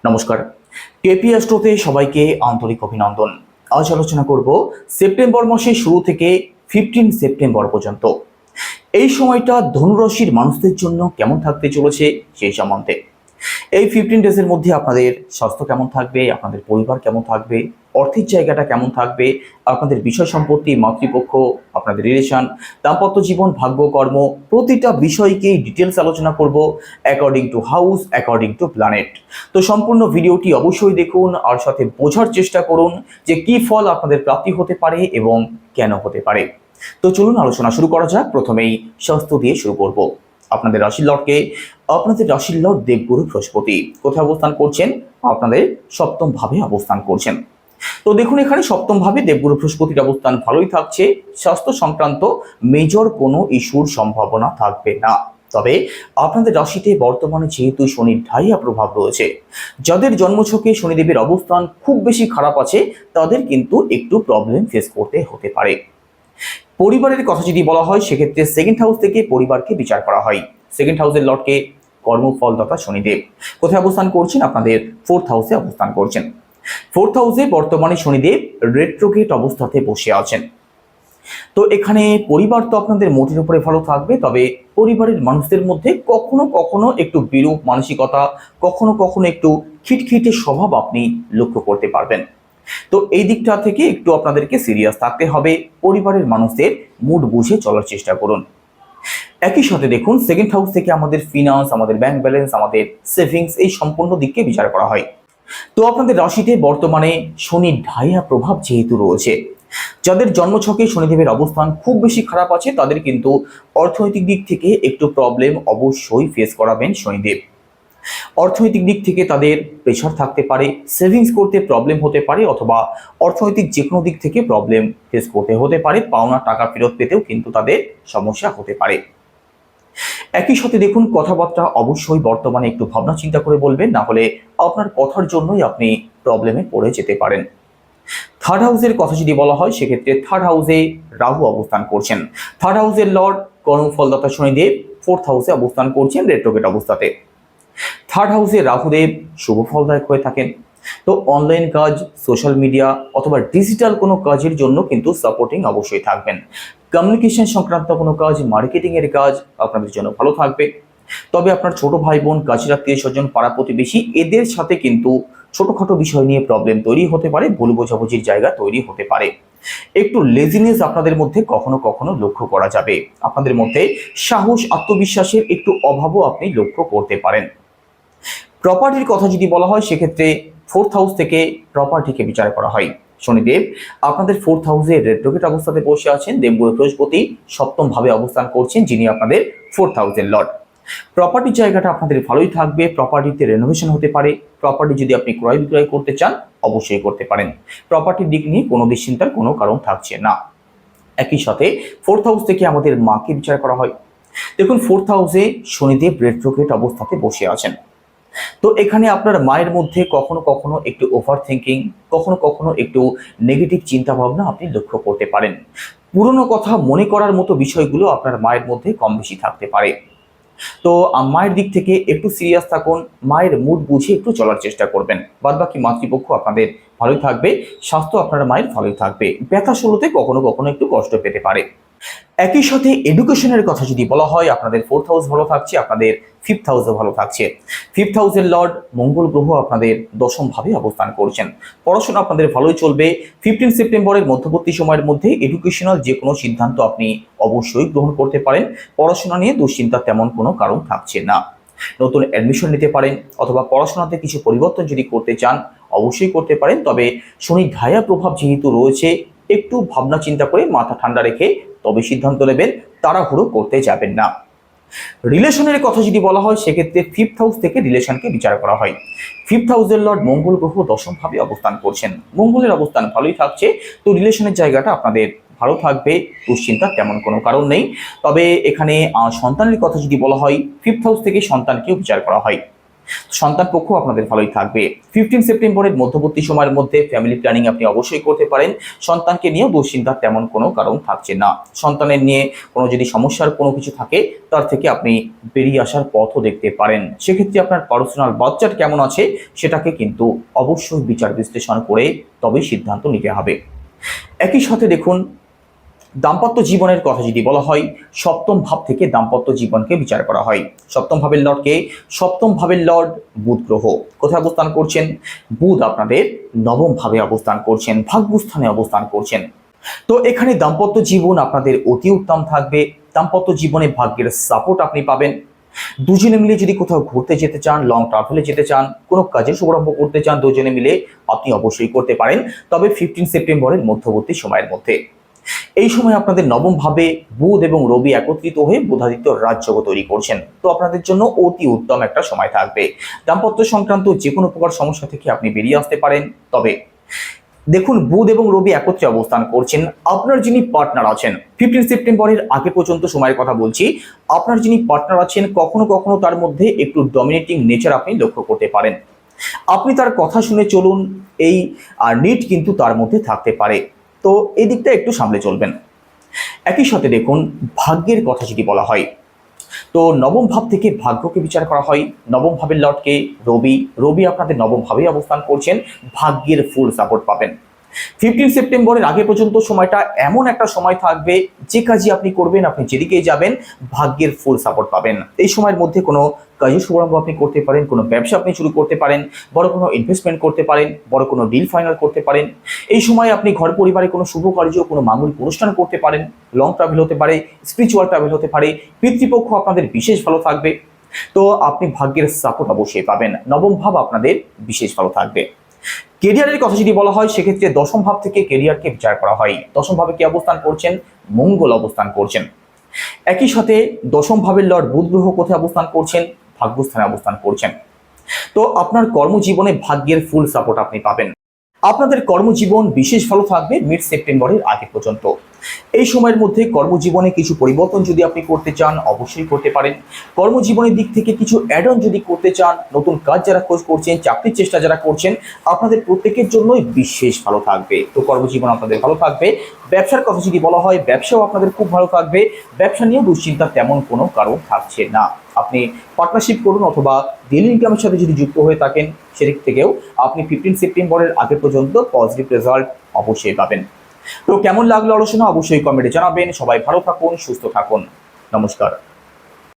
নমস্কার, কেপি অ্যাস্ট্রোতে সবাইকে আন্তরিক অভিনন্দন। আজ আলোচনা করব সেপ্টেম্বর মাসের শুরু থেকে 15 সেপ্টেম্বর পর্যন্ত এই সময়টা ধনুরাশির মানুষদের জন্য কেমন থাকতে চলেছে সেই সম্বন্ধে। এই 15 ডেজের মধ্যে আপনাদের স্বাস্থ্য কেমন থাকবে, আপনাদের পরিবার কেমন থাকবে, অর্থের জায়গাটা কেমন থাকবে, আপনাদের বিষয় সম্পত্তি, মাতৃপক্ষ, আপনাদের রিলেশন, দাম্পত্য জীবন, ভাগ্য, কর্ম, প্রতিটা বিষয়কেই ডিটেলস আলোচনা করব according to house, according to planet. তো সম্পূর্ণ ভিডিওটি অবশ্যই দেখুন আর সাথে বোঝার চেষ্টা করুন যে কি ফল আপনাদের প্রাপ্তি হতে পারে এবং কেন হতে পারে। তো চলুন আলোচনা শুরু করা যাক। প্রথমেই স্বাস্থ্য দিয়ে শুরু করব। আপনাদের রাশির লর্ড দেবগুরু বৃহস্পতি কোথায় অবস্থান করছেন? আপনাদের সপ্তম ভাবে অবস্থান করছেন। তো দেখুন, এখানে সপ্তম ভাবে দেবগুরু বৃহস্পতির অবস্থান ভালোই থাকছে। স্বাস্থ্য সংক্রান্ত মেজর কোনো ইস্যুর সম্ভাবনা থাকবে না। তবে আপনাদের রাশিতে বর্তমানে যেহেতু শনির ঢাইয়া প্রভাব রয়েছে, যাদের জন্মছকে শনিদেবের অবস্থান খুব বেশি খারাপ আছে তাদের কিন্তু একটু প্রবলেম ফেস করতে হতে পারে। পরিবারের কথা যদি বলা হয় সেক্ষেত্রে সেকেন্ড হাউস থেকে পরিবারকে বিচার করা হয়। সেকেন্ড হাউসের লর্ডকে কর্মফলদাতা শনিদেব কোথায় অবস্থান করছেন? আপনাদের ফোর্থ হাউসে অবস্থান করছেন। ফোর্থ হাউসে বর্তমানে শনিদেব রেট্রোগেট অবস্থাতে বসে আছেন। তো এখানে পরিবার তো আপনাদের মোটের উপরে ভালো থাকবে, তবে পরিবারের মানুষদের মধ্যে কখনো কখনো একটু বিরূপ মানসিকতা, কখনো কখনো একটু খিটখিটে স্বভাব আপনি লক্ষ্য করতে পারবেন। তো এই দিকটা থেকে একটু আপনাদেরকে সিরিয়াস থাকতে হবে। পরিবারের মানুষদের মুড বুঝে চলার চেষ্টা করুন। একই সাথে দেখুন, সেকেন্ড হাউস থেকে আমাদের ফিনান্স, আমাদের ব্যাংক ব্যালেন্স, আমাদের সেভিংস, এই সম্পূর্ণ দিককে বিচার করা হয়। তো আপনাদের রাশিতে বর্তমানে শনির ঢাইয়া প্রভাব যেহেতু রয়েছে, যাদের জন্মছকে শনিদেবের অবস্থান খুব বেশি খারাপ আছে তাদের কিন্তু অর্থনৈতিক দিক থেকে একটু প্রবলেম অবশ্যই ফেস করাবেন শনিদেব। অর্থনৈতিক দিক থেকে তাদের প্রেশার থাকতে পারে, সেভিংস করতে প্রবলেম হতে পারে, অথবা অর্থনৈতিক যে কোনো দিক থেকে প্রবলেম ফেস করতে হতে পারে। পাওনা টাকা ফেরত পেতেও কিন্তু তাদের সমস্যা হতে পারে। একই সাথে দেখুন, কথাবার্তা অবশ্যই বর্তমানে একটু ভাবনা চিন্তা করে বলবেন, না হলে আপনার কথার জন্যই আপনি প্রবলেমে পড়ে যেতে পারেন। থার্ড হাউসের কথা যদি বলা হয় সেক্ষেত্রে থার্ড হাউসে রাহু অবস্থান করছেন। থার্ড হাউসের লর্ড কর্মফলদাতা শনিদেব ফোর্থ হাউসে অবস্থান করছেন রেট্রোগেট অবস্থাতে। থার্ড হাউসে রাহুদেব শুভ ফলদায়ক হয়ে থাকেন। তো অনলাইন কাজ, সোশ্যাল মিডিয়া অথবা ডিজিটাল কোনো কাজের জন্য কিন্তু সাপোর্টিং অবশ্যই থাকবেন। কমিউনিকেশন সংক্রান্ত কোনো কাজ, মার্কেটিং এর কাজ আপনাদের জন্য ভালো থাকবে। তবে আপনার ছোট ভাই বোন, কাছের আত্মীয় স্বজন, পাড়া প্রতিবেশী এদের সাথে কিন্তু ছোটখাটো বিষয় নিয়ে প্রবলেম তৈরি হতে পারে, ভুল বোঝাবুঝির জায়গা তৈরি হতে পারে। একটু লেজিনেস আপনাদের মধ্যে কখনো কখনো লক্ষ্য করা যাবে। আপনাদের মধ্যে সাহস, আত্মবিশ্বাসের একটু অভাবও আপনি লক্ষ্য করতে পারেন। প্রপার্টির কথা যদি বলা হয় সেক্ষেত্রে ফোর্থ হাউস থেকে প্রপার্টিকে বিচার করা হয়। শনিদেব আপনাদের ফোর্থ হাউসে রেট্রোগেট অবস্থাতে বসে আছেন। দেবগুরু বৃহস্পতি সপ্তম ভাবে অবস্থান করছেন, যিনি আপনাদের ফোর্থ হাউসের লর্ড। প্রপার্টির জায়গাটা আপনাদের ভালোই থাকবে। প্রপার্টিতে রেনোভেশন হতে পারে। প্রপার্টি যদি আপনি ক্রয় বিক্রয় করতে চান অবশ্যই করতে পারেন। প্রপার্টির দিক নিয়ে কোনো দুশ্চিন্তার কোনো কারণ থাকছে না। একই সাথে ফোর্থ হাউস থেকে আমাদের মাকে বিচার করা হয়। দেখুন, ফোর্থ হাউসে শনিদেব রেট্রোগেট অবস্থাতে বসে আছেন। তো এখানে আপনার মায়ের মধ্যে কখনো কখনো একটু ওভার থিঙ্কিং, কখনো কখনো একটু নেগেটিভ চিন্তা ভাবনা আপনি লক্ষ্য করতে পারেন। পুরনো কথা মনে করার মতো বিষয়গুলো আপনার মায়ের মধ্যে কম বেশি থাকতে পারে। তো মায়ের দিক থেকে একটু সিরিয়াস থাকুন, মায়ের মুড বুঝে একটু চলার চেষ্টা করবেন। বাদবাকি মাতৃপক্ষ আপনাদের ভালোই থাকবে, স্বাস্থ্য আপনার মায়ের ভালোই থাকবে। ব্যথা শুরুতে কখনো কখনো একটু কষ্ট পেতে পারে। একই সাথে এডুকেশনের কথা যদি বলা হয়, আপনাদের ফোর্থ হাউস ভালো থাকছে, আপনাদের ফিফথ হাউসও ভালো থাকছে। ফিফথ হাউসের লর্ড মঙ্গল গ্রহ আপনাদের দশম ভাবে অবস্থান করছেন। পড়াশোনা আপনাদের ভালোই চলবে। 15 সেপ্টেম্বরের মধ্যবর্তী সময়ের মধ্যে এডুকেশনাল যে কোনো সিদ্ধান্ত আপনি অবশ্যই গ্রহণ করতে পারেন। পড়াশোনা নিয়ে দুশ্চিন্তা তেমন কোনো কারণ থাকছে না। নতুন অ্যাডমিশন নিতে পারেন, অথবা পড়াশোনাতে কিছু পরিবর্তন যদি করতে চান অবশ্যই করতে পারেন। তবে শনির ঢাইয়া প্রভাব যেহেতু রয়েছে, একটু ভাবনা চিন্তা করে মাথা ঠান্ডা রেখে তবে সিদ্ধান্ত নেবেন, তাড়াহুড়ো করতে যাবেন না। রিলেশনের কথা যদি বলা হয় সেক্ষেত্রে ফিফথ হাউস থেকে রিলেশনকে বিচার করা হয়। ফিফথ হাউসের লর্ড মঙ্গল গ্রহ দশম ভাবে অবস্থান করছেন। মঙ্গলের অবস্থান ভালোই থাকছে। তো রিলেশনের জায়গাটা আপনাদের ভালো থাকবে, দুশ্চিন্তার তেমন কোনো কারণ নেই। তবে এখানে সন্তানের কথা যদি বলা হয়, ফিফথ হাউস থেকে সন্তানকেও বিচার করা হয়। সন্তান পক্ষ আপনাদের ভালোই থাকবে। 15 সেপ্টেম্বরের মধ্যবর্তী সময়ের মধ্যে ফ্যামিলি প্ল্যানিং আপনি অবশ্যই করতে পারেন। সন্তানকে নিয়েও দুশ্চিন্তার তেমন কোনো কারণ থাকছে না। সন্তানের নিয়ে কোনো যদি সমস্যার কোনো কিছু থাকে তার থেকে আপনি বেরিয়ে আসার পথও দেখতে পারেন। সেক্ষেত্রে আপনার পার্সোনাল বাচ্চার কেমন আছে সেটাকে কিন্তু অবশ্যই বিচার বিশ্লেষণ করে তবেই সিদ্ধান্ত নিতে হবে। একই সাথে দেখুন, দাম্পত্য জীবনের কথা যদি বলা হয়, সপ্তম ভাব থেকে দাম্পত্য জীবনকে বিচার করা হয়। সপ্তম ভাবের লর্ডকে, সপ্তম ভাবের লর্ড বুধ গ্রহ কোথায় অবস্থান করছেন? বুধ আপনাদের নবম ভাবে অবস্থান করছেন, ভাগ্যস্থানে অবস্থান করছেন। তো এখানে দাম্পত্য জীবন আপনাদের অতি উত্তম থাকবে। দাম্পত্য জীবনে ভাগ্যের সাপোর্ট আপনি পাবেন। দুজনে মিলে যদি কোথাও ঘুরতে যেতে চান, লং ট্রাভেলে যেতে চান, কোনো কাজের শুভারম্ভ করতে চান, দুজনে মিলে আপনি অবশ্যই করতে পারেন, তবে 15 সেপ্টেম্বরের মধ্যবর্তী সময়ের মধ্যে। এই সময় আপনাদের নবম ভাবে বুধ এবং রবি একত্রিত হয়ে বুধাদিত্য রাজযোগ তৈরি করছেন। তো আপনাদের জন্য অতি উত্তম একটা সময় থাকবে। দাম্পত্য সংক্রান্ত যে কোনো প্রকার সমস্যা থেকে আপনি বেরিয়ে আসতে পারেন। তবে দেখুন, বুধ এবং রবি একত্রে অবস্থান করছেন। আপনার যিনি পার্টনার আছেন, 15 সেপ্টেম্বরের আগে পর্যন্ত সময়ের কথা বলছি, আপনার যিনি পার্টনার আছেন কখনো কখনো তার মধ্যে একটু ডমিনেটিং নেচার আপনি লক্ষ্য করতে পারেন। আপনি তার কথা শুনে চলুন, এই নিড কিন্তু তার মধ্যে থাকতে পারে। তো এই দিকটা একটু সামলে চলবেন। একই সাথে দেখুন, ভাগ্যের কথা যদি বলা হয়, তো নবম ভাব থেকে ভাগ্যকে বিচার করা হয়। নবম ভাবের লর্ডকে রবি, রবি আপনাদের নবম ভাবে অবস্থান করছেন, ভাগ্যের ফুল সাপোর্ট পাবেন। 15 সেপ্টেম্বরের আগে পর্যন্ত সময়টা এমন একটা সময় থাকবে, যে কাজই আপনি করবেন, আপনি যেদিকেই যাবেন, ভাগ্যের ফুল সাপোর্ট পাবেন। এই সময়ের মধ্যে কোনো কাজের শুভারম্ভ আপনি করতে পারেন, কোনো ব্যবসা আপনি শুরু করতে পারেন, বড় কোনো ইনভেস্টমেন্ট করতে পারেন, বড় কোনো ডিল ফাইনাল করতে পারেন। এই সময় আপনি ঘর পরিবারে কোনো শুভ কার্য, কোনো মাঙ্গলিক অনুষ্ঠান করতে পারেন। লং ট্রাভেল হতে পারে, স্পিরিচুয়াল ট্রাভেল হতে পারে। পিতৃপক্ষ আপনাদের বিশেষ ভালো থাকবে। তো আপনি ভাগ্যের সাপোর্ট অবশ্যই পাবেন। নবম ভাব আপনাদের বিশেষ ভালো থাকবে। কেরিয়ারের কথা যদি বলা হয়, সেক্ষেত্রে দশম ভাব থেকে কেরিয়ারকে বিচার করা হয়। দশম ভাবে কি অবস্থান করছেন? মঙ্গল অবস্থান করছেন। একই সাথে দশম ভাবের লর্ড বুধ গ্রহ কোথায় অবস্থান করছেন? ভাগ্যস্থানে অবস্থান করছেন। তো আপনার কর্মজীবনে ভাগ্যের ফুল সাপোর্ট আপনি পাবেন। আপনাদের কর্মজীবন বিশেষ ভালো থাকবে মিড সেপ্টেম্বরের আগে পর্যন্ত। এই সময়ের মধ্যে কর্মজীবনে কিছু পরিবর্তন যদি আপনি করতে চান, অবশ্যই করতে পারেন। কর্মজীবনের দিক থেকে কিছু অ্যাড অন যদি করতে চান, নতুন কাজ যারা খোঁজ করছেন, চাকরির চেষ্টা যারা করছেন, আপনাদের প্রত্যেকের জন্যই বিশেষ ভালো থাকবে। তো কর্মজীবন আপনাদের ভালো থাকবে। ব্যবসার কথা যদি বলা হয়, ব্যবসাও আপনাদের খুব ভালো থাকবে। ব্যবসা নিয়েও দুশ্চিন্তা তেমন কোনো কারণ থাকছে না। আপনি পার্টনারশিপ করুন অথবা ডেইলি ইনকামের সাথে যদি যুক্ত হয়ে থাকেন, সেদিক থেকেও আপনি 15 সেপ্টেম্বরের আগে পর্যন্ত পজিটিভ রেজাল্ট অবশ্যই পাবেন। তো কেমন লাগলো আলোচনা অবশ্যই কমেন্টে জানাবেন। সবাই ভালো থাকুন, সুস্থ থাকুন। নমস্কার।